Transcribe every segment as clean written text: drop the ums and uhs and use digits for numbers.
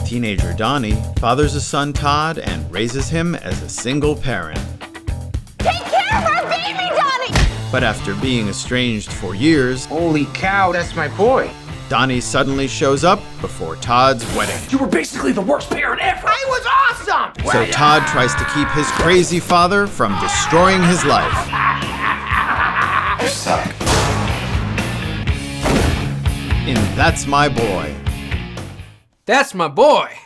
teenager Donny fathers a son Todd and raises him as a single parent. Take care of our baby, Donny! But after being estranged for years, holy cow, that's my boy. Donny suddenly shows up before Todd's wedding. You were basically the worst parent ever! I was awesome! So Todd tries to keep his crazy father from destroying his life. You suck. In That's My Boy. That's My Boy!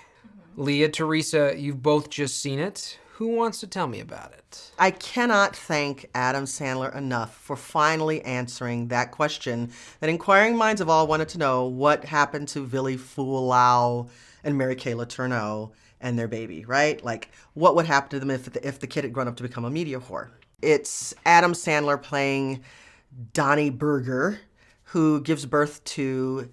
Leah, Teresa, you've both just seen it. Who wants to tell me about it? I cannot thank Adam Sandler enough for finally answering that question that inquiring minds have all wanted to know: what happened to Billy Fulau and Mary Kay Letourneau and their baby, right? Like, what would happen to them if the kid had grown up to become a media whore? It's Adam Sandler playing Donny Burger, who gives birth to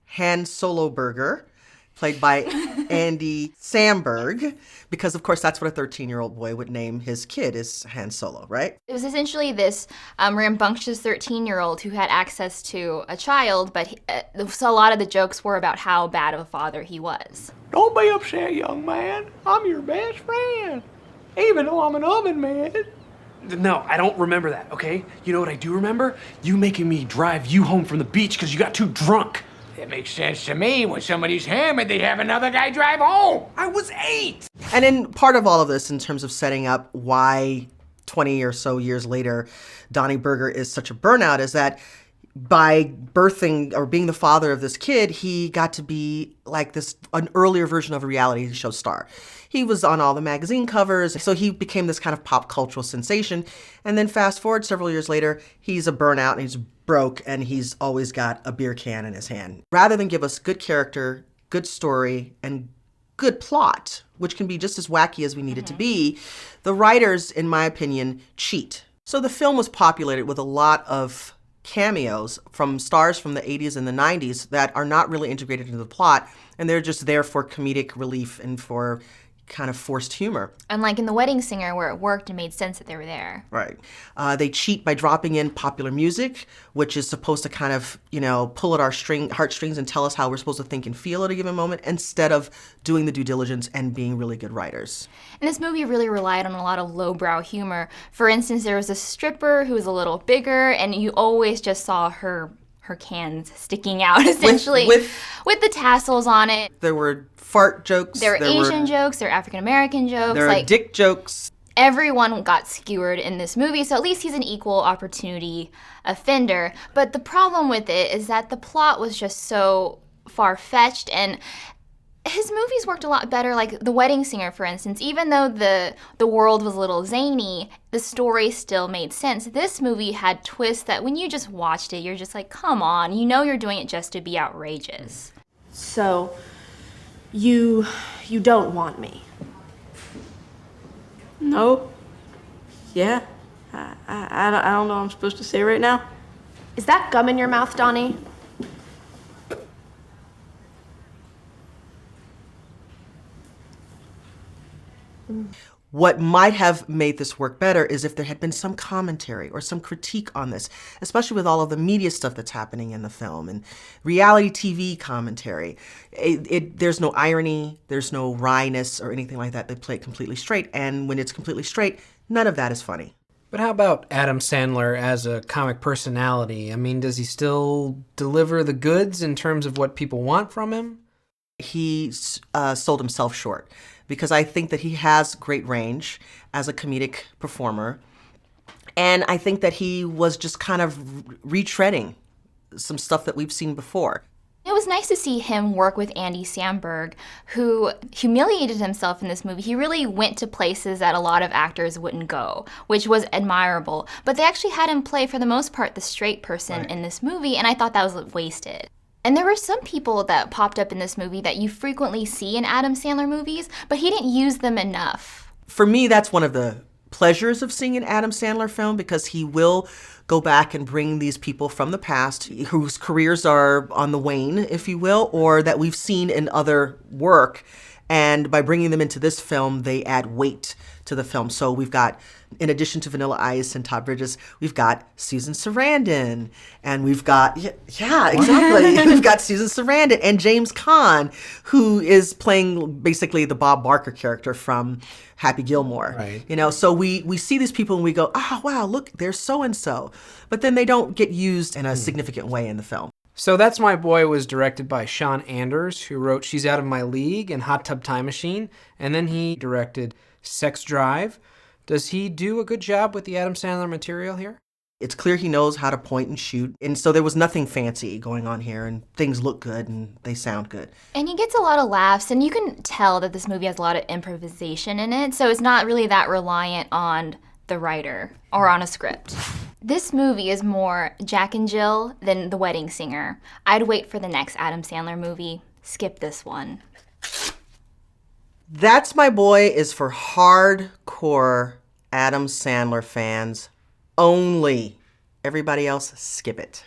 Han Solo Burger, played by Andy Samberg, because of course that's what a 13-year-old boy would name his kid, is Han Solo, right? It was essentially this rambunctious 13-year-old who had access to a child, but so a lot of the jokes were about how bad of a father he was. Don't be upset, young man. I'm your best friend. Even though I'm an oven man. No, I don't remember that, okay? You know what I do remember? You making me drive you home from the beach because you got too drunk. It makes sense to me. When somebody's hammered, they have another guy drive home. I was 8. And in part of all of this, in terms of setting up why 20 or so years later Donny Burger is such a burnout, is that by birthing or being the father of this kid, he got to be like an earlier version of a reality show star. He was on all the magazine covers, so he became this kind of pop cultural sensation. And then fast forward several years later, he's a burnout and he's broke and he's always got a beer can in his hand. Rather than give us good character, good story, and good plot, which can be just as wacky as we need it to be, the writers, in my opinion, cheat. So the film was populated with a lot of cameos from stars from the 80s and the 90s that are not really integrated into the plot, and they're just there for comedic relief and for kind of forced humor. Unlike in The Wedding Singer, where it worked and made sense that they were there. Right. They cheat by dropping in popular music, which is supposed to kind of, pull at our heartstrings and tell us how we're supposed to think and feel at a given moment, instead of doing the due diligence and being really good writers. And this movie really relied on a lot of lowbrow humor. For instance, there was a stripper who was a little bigger, and you always just saw her cans sticking out, essentially, with the tassels on it. There were fart jokes. There were Asian jokes. There were African-American jokes. There were dick jokes. Everyone got skewered in this movie, so at least he's an equal opportunity offender. But the problem with it is that the plot was just so far-fetched, and his movies worked a lot better, like The Wedding Singer, for instance. Even though the world was a little zany, the story still made sense. This movie had twists that when you just watched it, you're just like, come on, you're doing it just to be outrageous. So, you don't want me? No. Yeah. I don't know what I'm supposed to say right now. Is that gum in your mouth, Donny? What might have made this work better is if there had been some commentary or some critique on this, especially with all of the media stuff that's happening in the film and reality TV commentary. There's no irony, there's no wryness or anything like that. They play it completely straight, and when it's completely straight, none of that is funny. But how about Adam Sandler as a comic personality? I mean, does he still deliver the goods in terms of what people want from him? He sold himself short, because I think that he has great range as a comedic performer. And I think that he was just kind of retreading some stuff that we've seen before. It was nice to see him work with Andy Samberg, who humiliated himself in this movie. He really went to places that a lot of actors wouldn't go, which was admirable. But they actually had him play, for the most part, the straight person in this movie, and I thought that was wasted. And there were some people that popped up in this movie that you frequently see in Adam Sandler movies, but he didn't use them enough. For me, that's one of the pleasures of seeing an Adam Sandler film, because he will go back and bring these people from the past whose careers are on the wane, if you will, or that we've seen in other work, And by bringing them into this film, they add weight to the film. So we've got, in addition to Vanilla Ice and Todd Bridges, we've got Susan Sarandon. And we've got, yeah, exactly. We've got Susan Sarandon and James Caan, who is playing basically the Bob Barker character from Happy Gilmore. Right. You know, so we see these people and we go, oh, wow, look, there's so-and-so. But then they don't get used in a significant way in the film. So That's My Boy was directed by Sean Anders, who wrote She's Out of My League and Hot Tub Time Machine, and then he directed Sex Drive. Does he do a good job with the Adam Sandler material here? It's clear he knows how to point and shoot, and so there was nothing fancy going on here, and things look good and they sound good. And he gets a lot of laughs, and you can tell that this movie has a lot of improvisation in it, so it's not really that reliant on the writer or on a script. This movie is more Jack and Jill than The Wedding Singer. I'd wait for the next Adam Sandler movie. Skip this one. That's My Boy is for hardcore Adam Sandler fans only. Everybody else, skip it.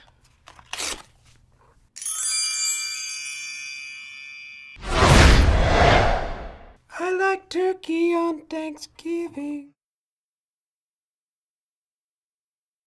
I like turkey on Thanksgiving.